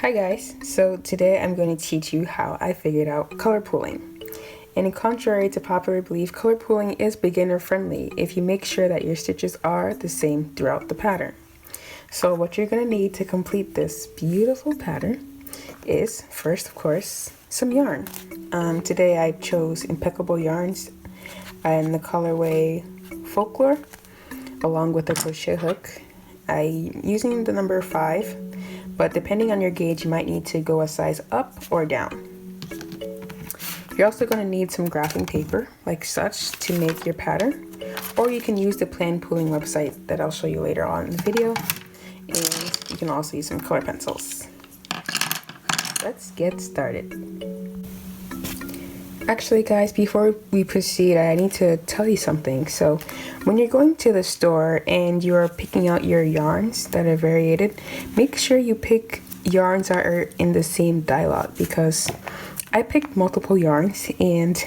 Hi guys, so today I'm going to teach you how I figured out color pooling. And contrary to popular belief, color pooling is beginner friendly if you make sure that your stitches are the same throughout the pattern. So what you're going to need to complete this beautiful pattern is, first of course, some yarn. Today I chose Impeccable yarns in the colorway Folklore along with a crochet hook. I'm using the number 5. But depending on your gauge, you might need to go a size up or down. You're also going to need some graphing paper, like such, to make your pattern. Or you can use the plan pooling website that I'll show you later on in the video. And you can also use some color pencils. Let's get started. Actually guys, before we proceed, I need to tell you something. So when you're going to the store and you're picking out your yarns that are variated, make sure you pick yarns that are in the same dye lot, because I picked multiple yarns and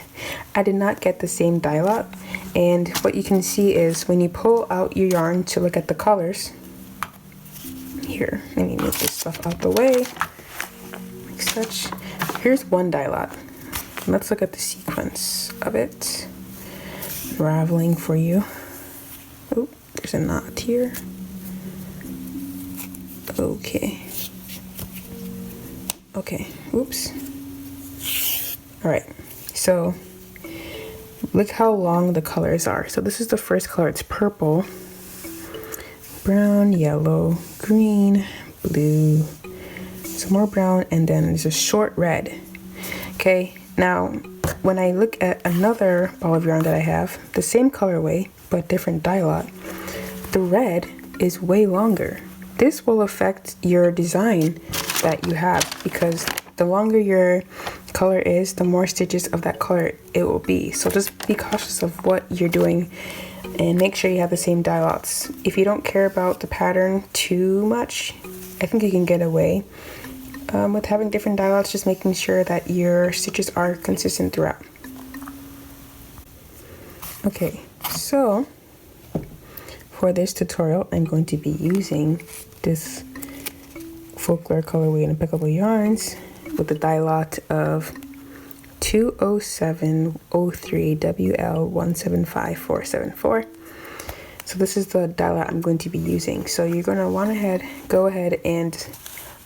I did not get the same dye lot. And what you can see is when you pull out your yarn to look at the colors, here, let me move this stuff out the way, like such. Here's one dye lot. Let's look at the sequence of it. Unraveling for you. Oh, there's a knot here. Okay, oops. All right, so look how long the colors are. So this is the first color, it's purple, brown, yellow, green, blue, some more brown, and then there's a short red. Okay. Now, when I look at another ball of yarn that I have, the same colorway, but different dye lot, the red is way longer. This will affect your design that you have, because the longer your color is, the more stitches of that color it will be. So just be cautious of what you're doing and make sure you have the same dye lots. If you don't care about the pattern too much, I think you can get away with having different dye lots, just making sure that your stitches are consistent throughout. Okay, so for this tutorial, I'm going to be using this Folklore colorway in Impeccable yarns with the dye lot of 20703WL175474. So this is the dye lot I'm going to be using. So you're going to go ahead and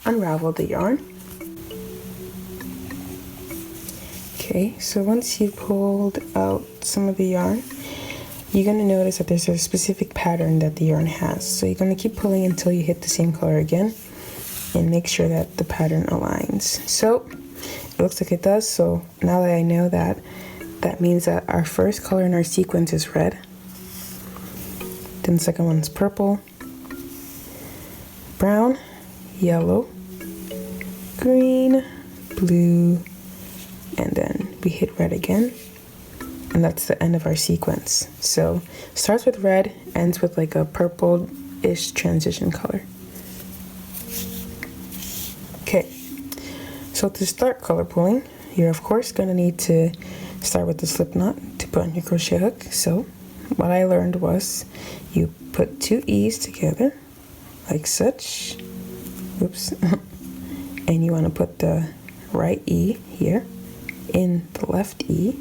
unravel the yarn. Okay, so once you pulled out some of the yarn, you're going to notice that there's a specific pattern that the yarn has. So you're going to keep pulling until you hit the same color again and make sure that the pattern aligns. So it looks like it does. So now that I know that, that means that our first color in our sequence is red. Then the second one is purple, brown, yellow, green, blue, and then we hit red again, and that's the end of our sequence. So starts with red, ends with like a purple-ish transition color. Okay, so to start color pooling, you're of course going to need to start with the slip knot to put on your crochet hook. So what I learned was you put 2 E's together like such. Oops. And you want to put the right E here in the left E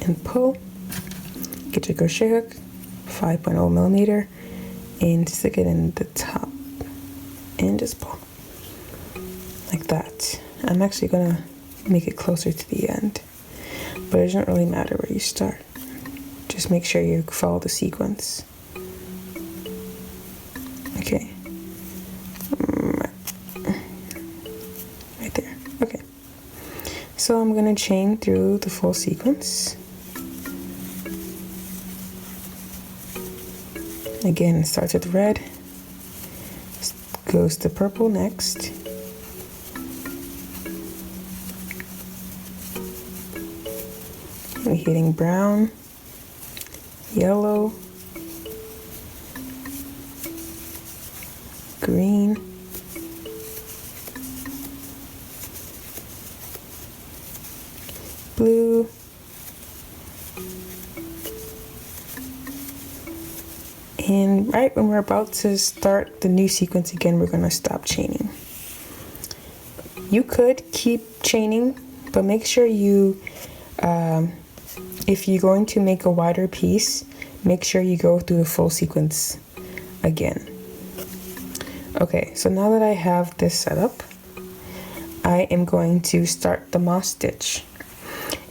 and pull. Get your crochet hook, 5.0 millimeter, and stick it in the top and just pull like that. I'm actually gonna make it closer to the end, but it doesn't really matter where you start. Just make sure you follow the sequence. Okay. Right there. Okay. So I'm going to chain through the full sequence. Again, it starts with red, goes to purple next. We're hitting brown, yellow, green, blue, And right when we're about to start the new sequence again, we're going to stop chaining. You could keep chaining, but make sure you, if you're going to make a wider piece, make sure you go through the full sequence again. Okay, so now that I have this set up, I am going to start the moss stitch.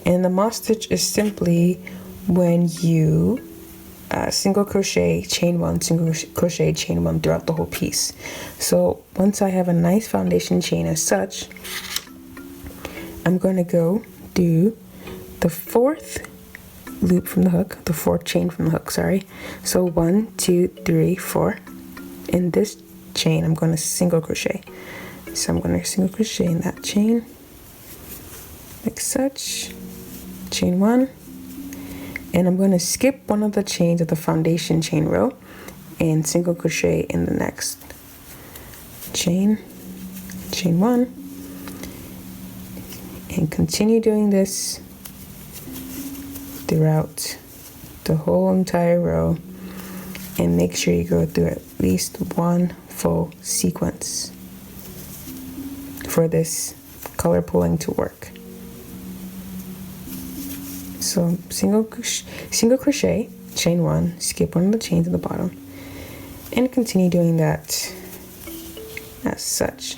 And the moss stitch is simply when you single crochet, chain one, single crochet, chain one throughout the whole piece. So once I have a nice foundation chain as such, I'm going to go do the fourth loop from the hook, the fourth chain from the hook, sorry. So 1, 2, 3, 4. In this chain, I'm going to single crochet. So I'm going to single crochet in that chain, like such, chain 1. And I'm going to skip one of the chains of the foundation chain row and single crochet in the next chain, chain 1, and continue doing this throughout the whole entire row, and make sure you go through at least one full sequence for this color pulling to work. So single crochet, chain 1, skip one of the chains at the bottom, and continue doing that as such.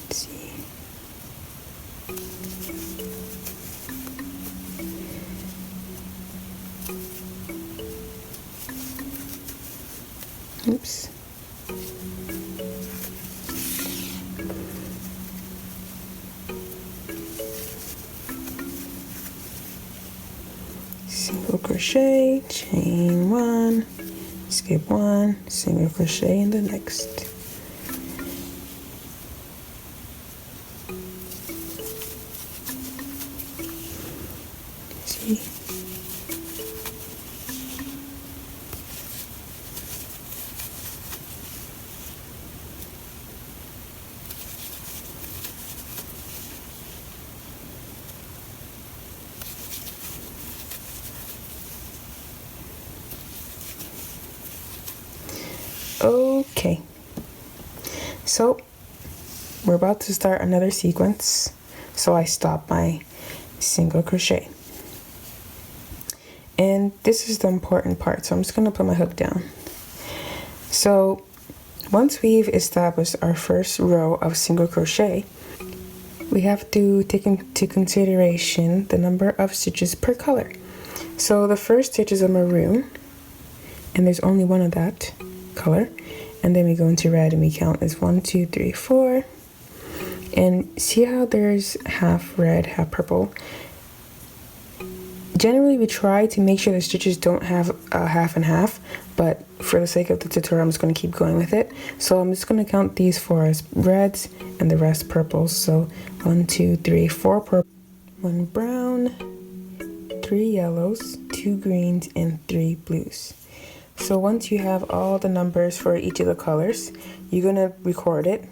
Let's see. Oops. Single crochet, chain 1, skip 1, single crochet in the next. See? Okay, so we're about to start another sequence, so I stop my single crochet, and this is the important part, so I'm just going to put my hook down. So once we've established our first row of single crochet, we have to take into consideration the number of stitches per color. So the first stitch is a maroon, and there's only one of that color, and then we go into red and we count as 1, 2, 3, 4, and see how there's half red, half purple. Generally we try to make sure the stitches don't have a half and half, but for the sake of the tutorial I'm just going to keep going with it. So I'm just going to count these 4 as reds and the rest purples. So 1, 2, 3, 4 purple, 1 brown, 3 yellows, 2 greens, and 3 blues. So once you have all the numbers for each of the colors, you're going to record it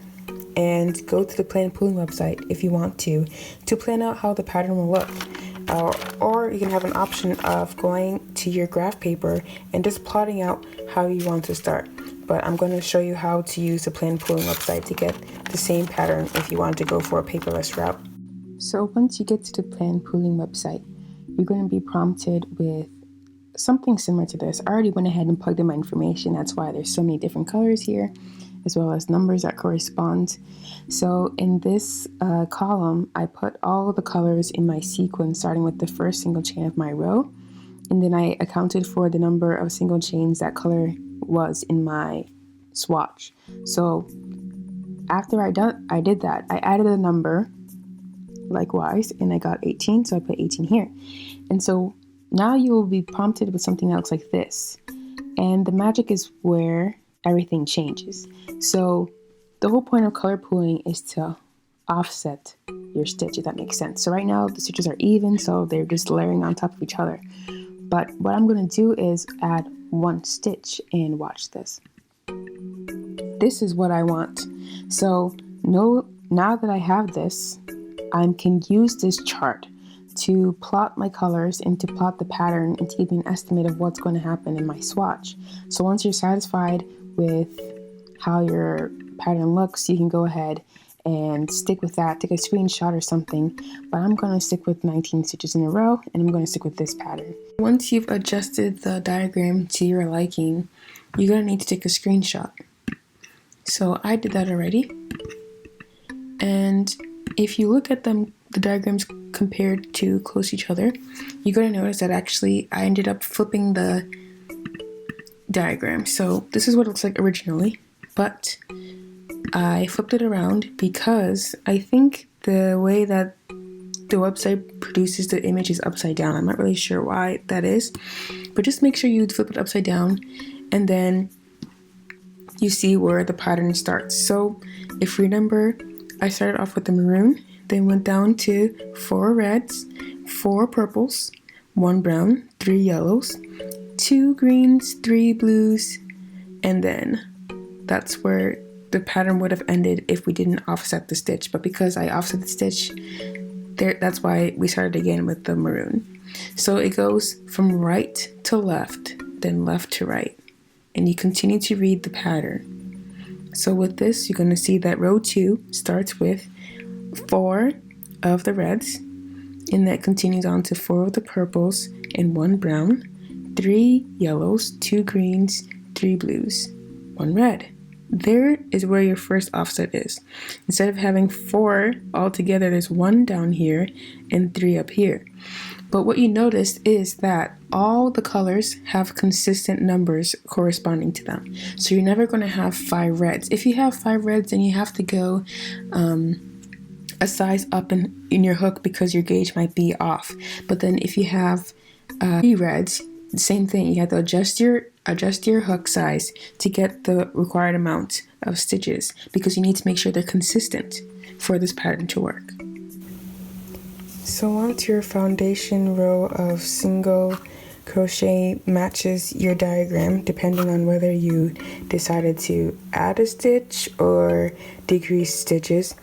and go to the plan pooling website if you want to plan out how the pattern will look. Or you can have an option of going to your graph paper and just plotting out how you want to start. But I'm going to show you how to use the plan pooling website to get the same pattern if you want to go for a paperless route. So once you get to the plan pooling website, you're going to be prompted with something similar to this. I already went ahead and plugged in my information. That's why there's so many different colors here, as well as numbers that correspond. So in this column, I put all the colors in my sequence, starting with the first single chain of my row. And then I accounted for the number of single chains that color was in my swatch. So after I did that, I added a number likewise, and I got 18, so I put 18 here. And so now you will be prompted with something that looks like this. And the magic is where everything changes. So the whole point of color pooling is to offset your stitch, if that makes sense. So right now the stitches are even, so they're just layering on top of each other. But what I'm going to do is add 1 stitch, and watch this. This is what I want. So now that I have this, I can use this chart to plot my colors and to plot the pattern and to give me an estimate of what's going to happen in my swatch. So once you're satisfied with how your pattern looks, you can go ahead and stick with that, take a screenshot or something, but I'm going to stick with 19 stitches in a row, and I'm going to stick with this pattern. Once you've adjusted the diagram to your liking, you're going to need to take a screenshot. So I did that already, and if you look at them, the diagrams compared to close to each other, you're going to notice that actually I ended up flipping the diagram. So this is what it looks like originally, but I flipped it around because I think the way that the website produces the image is upside down. I'm not really sure why that is, but just make sure you flip it upside down and then you see where the pattern starts. So if you remember, I started off with the maroon, then went down to 4 reds, 4 purples, 1 brown, 3 yellows, 2 greens, 3 blues, and then that's where the pattern would have ended if we didn't offset the stitch. But because I offset the stitch, that's why we started again with the maroon. So it goes from right to left, then left to right, and you continue to read the pattern. So with this, you're going to see that row 2 starts with 4 of the reds, and that continues on to 4 of the purples and 1 brown, 3 yellows, 2 greens, 3 blues, 1 red. There is where your first offset is. Instead of having 4 all together, there's 1 down here and 3 up here. But what you notice is that all the colors have consistent numbers corresponding to them. So you're never going to have 5 reds. If you have 5 reds, then you have to go a size up in your hook because your gauge might be off. But then if you have 3 reds, same thing. You have to adjust your hook size to get the required amount of stitches because you need to make sure they're consistent for this pattern to work. So once your foundation row of single crochet matches your diagram, depending on whether you decided to add a stitch or decrease stitches,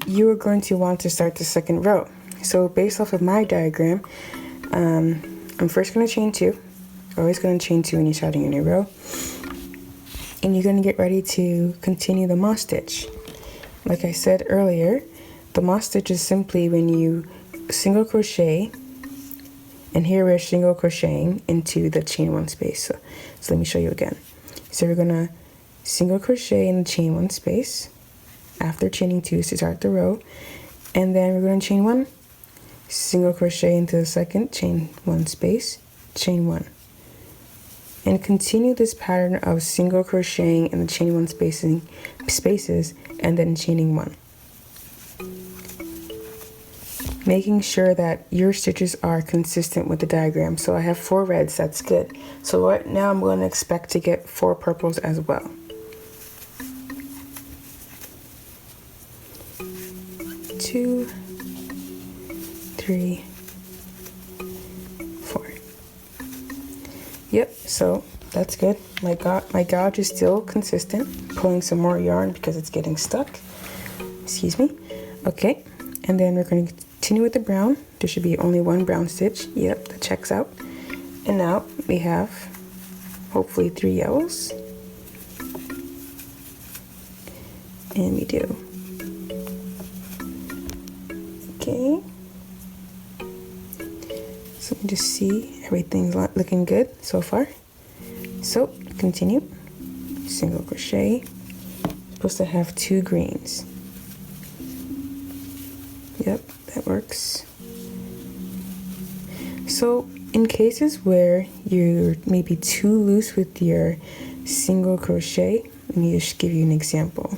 you are going to want to start the second row. So based off of my diagram, I'm first going to chain 2. Always going to chain 2 when you're starting a new row, and you're going to get ready to continue the moss stitch. Like I said earlier, the moss stitch is simply when you single crochet, and here we're single crocheting into the chain 1 space. So let me show you again. So we're going to single crochet in the chain 1 space after chaining 2 to start the row, and then we're going to chain 1, single crochet into the second chain 1 space, chain 1. And continue this pattern of single crocheting in the chain 1 spaces and then chaining 1. Making sure that your stitches are consistent with the diagram. So I have 4 reds, that's good. So right now I'm going to expect to get 4 purples as well. 2, 3, 4. Yep, so that's good. My gouge is still consistent. Pulling some more yarn because it's getting stuck. Excuse me. Okay, and then we're going to continue with the brown. There should be only 1 brown stitch. Yep, that checks out. And now we have hopefully 3 yellows. And we do. Okay. So let me just see, everything's looking good so far. So continue, single crochet, supposed to have 2 greens. Yep, that works. So in cases where you're maybe too loose with your single crochet, let me just give you an example.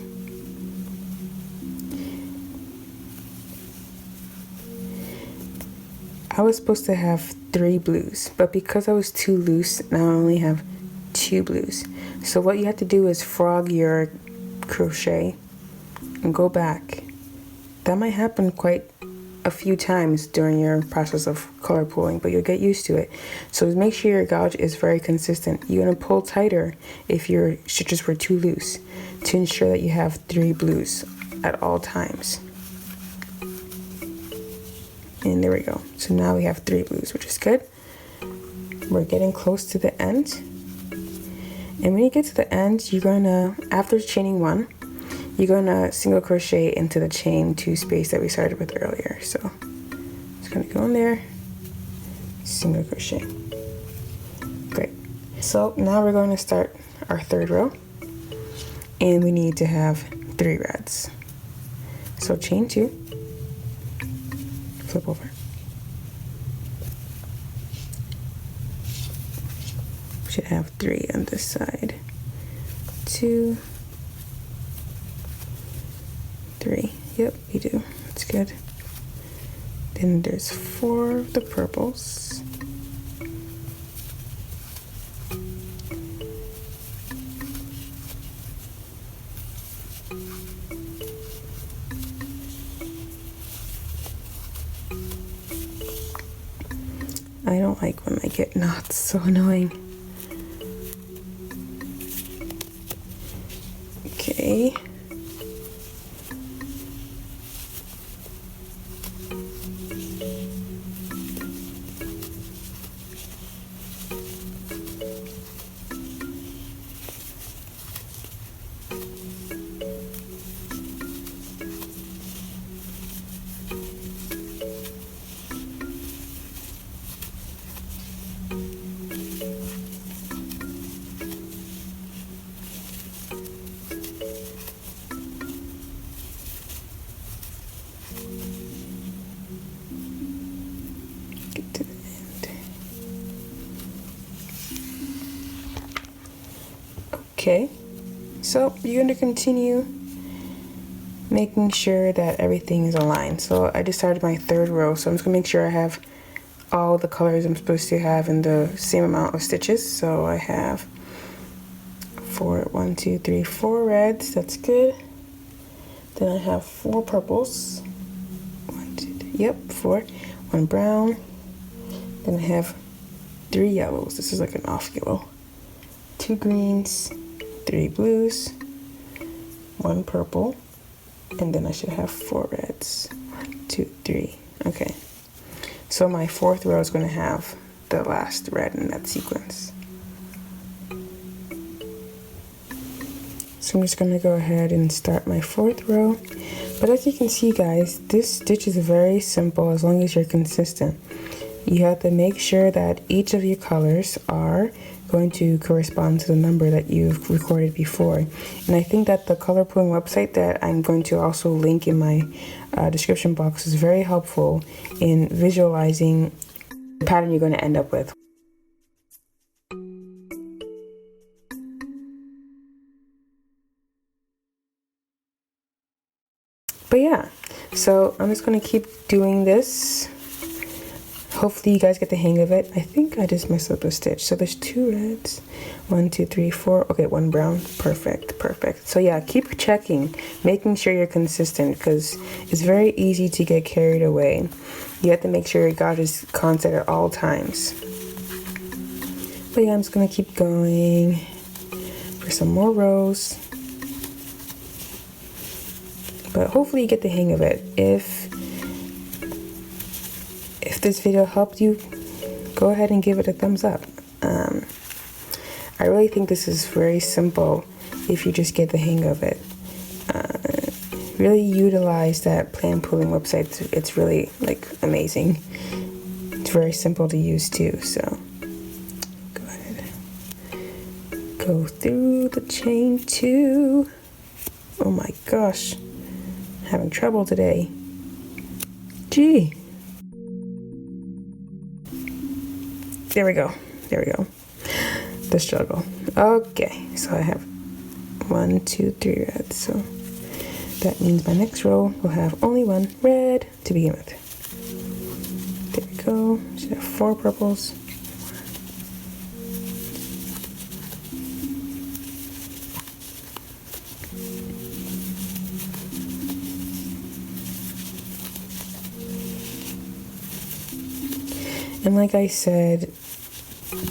I was supposed to have 3 blues, but because I was too loose, now I only have 2 blues. So what you have to do is frog your crochet and go back. That might happen quite a few times during your process of color pooling, but you'll get used to it. So make sure your gouge is very consistent. You're going to pull tighter if your stitches were too loose to ensure that you have 3 blues at all times. And there we go. So now we have 3 blues, which is good. We're getting close to the end. And when you get to the end, you're gonna, after chaining 1, you're gonna single crochet into the chain 2 space that we started with earlier. So it's gonna go in there, single crochet. Great. So now we're going to start our 3rd row, and we need to have 3 reds. So chain 2, flip over. We should have 3 on this side. 2, 3. Yep, we do. That's good. Then there's 4 of the purples. I don't like when I get knots, so annoying. Okay. Get to the end. Okay, so you're going to continue making sure that everything is aligned. So I just started my 3rd row, so I'm just going to make sure I have all the colors I'm supposed to have in the same amount of stitches. So I have 4 reds, that's good. Then I have 4 purples. 1, 2, 3, yep, 4. 1 brown. Then I have 3 yellows. This is like an off yellow. 2 greens, 3 blues, 1 purple, and then I should have 4 reds. 1, 2, 3. Okay. So my 4th row is going to have the last red in that sequence. So I'm just going to go ahead and start my 4th row. But as you can see, guys, this stitch is very simple as long as you're consistent. You have to make sure that each of your colors are going to correspond to the number that you've recorded before. And I think that the color pooling website that I'm going to also link in my description box is very helpful in visualizing the pattern you're going to end up with. But yeah, so I'm just going to keep doing this. Hopefully you guys get the hang of it. I think I just messed up a stitch. So there's 2 reds. 1, 2, 3, 4. Okay, 1 brown. Perfect, perfect. So yeah, keep checking, making sure you're consistent, because it's very easy to get carried away. You have to make sure you got this concept at all times. But yeah, I'm just gonna keep going for some more rows. But hopefully you get the hang of it. If this video helped you, go ahead and give it a thumbs up. I really think this is very simple if you just get the hang of it. Really utilize that plan pooling website. It's really like amazing. It's very simple to use too, so go ahead. Go through the chain 2. Oh my gosh, having trouble today. Gee. There we go. There we go. The struggle. Okay, so I have 1, 2, 3 reds. So that means my next row will have only 1 red to begin with. There we go. Should have 4 purples. And like I said,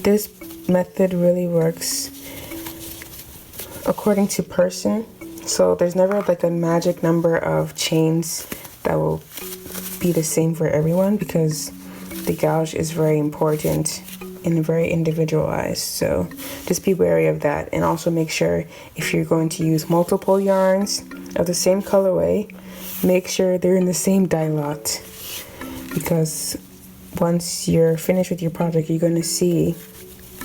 this method really works according to person. So there's never like a magic number of chains that will be the same for everyone because the gouge is very important and very individualized. So just be wary of that, and also make sure if you're going to use multiple yarns of the same colorway, make sure they're in the same dye lot, because once you're finished with your project, you're going to see,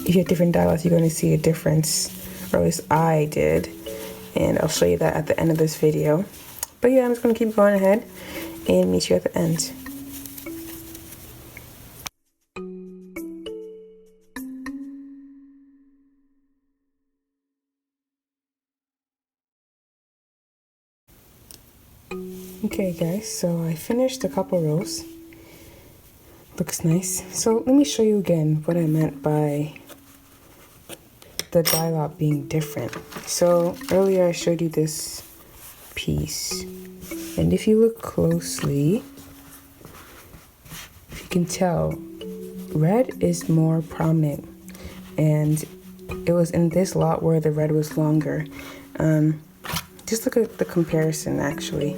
if you have different dye lots, you're going to see a difference, or at least I did, and I'll show you that at the end of this video. But yeah, I'm just going to keep going ahead and meet you at the end. Okay guys, so I finished a couple rows. Looks nice. So let me show you again what I meant by the dye lot being different. So earlier I showed you this piece, and if you look closely, you can tell red is more prominent, and it was in this lot where the red was longer. Just look at the comparison actually.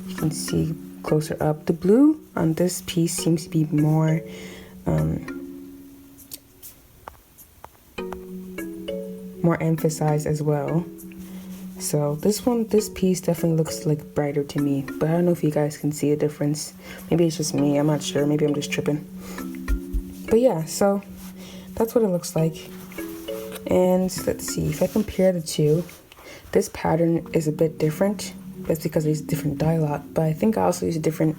You can see closer up. The blue on this piece seems to be more emphasized as well. So this piece definitely looks like brighter to me, but I don't know if you guys can see a difference. Maybe it's just me, I'm not sure. Maybe I'm just tripping. But yeah, so that's what it looks like. And let's see, if I compare the two, this pattern is a bit different. That's because there's a different dye lot, but I think I also used a different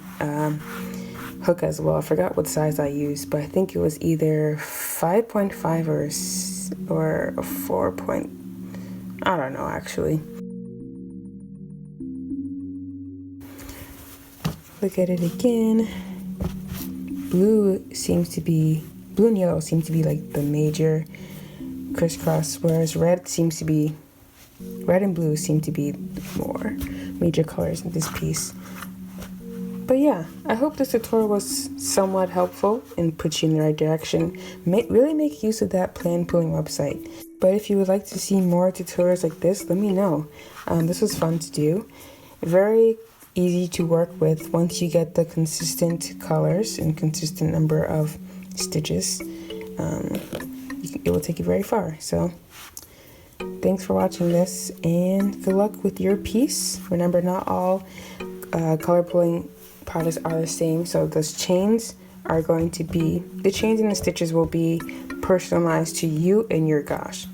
hook as well. I forgot what size I used, but I think it was either 5.5 or a 4. I don't know actually. Look at it again. Blue and yellow seem to be like the major crisscross, whereas red and blue seem to be more major colors in this piece. But yeah, I hope this tutorial was somewhat helpful and put you in the right direction. Really make use of that plan pulling website. But if you would like to see more tutorials like this, let me know. This was fun to do. Very easy to work with once you get the consistent colors and consistent number of stitches. It will take you very far. So thanks for watching this, and good luck with your piece. Remember, not all color pulling products are the same, so those chains are going to be, the chains and the stitches will be personalized to you and your gouge.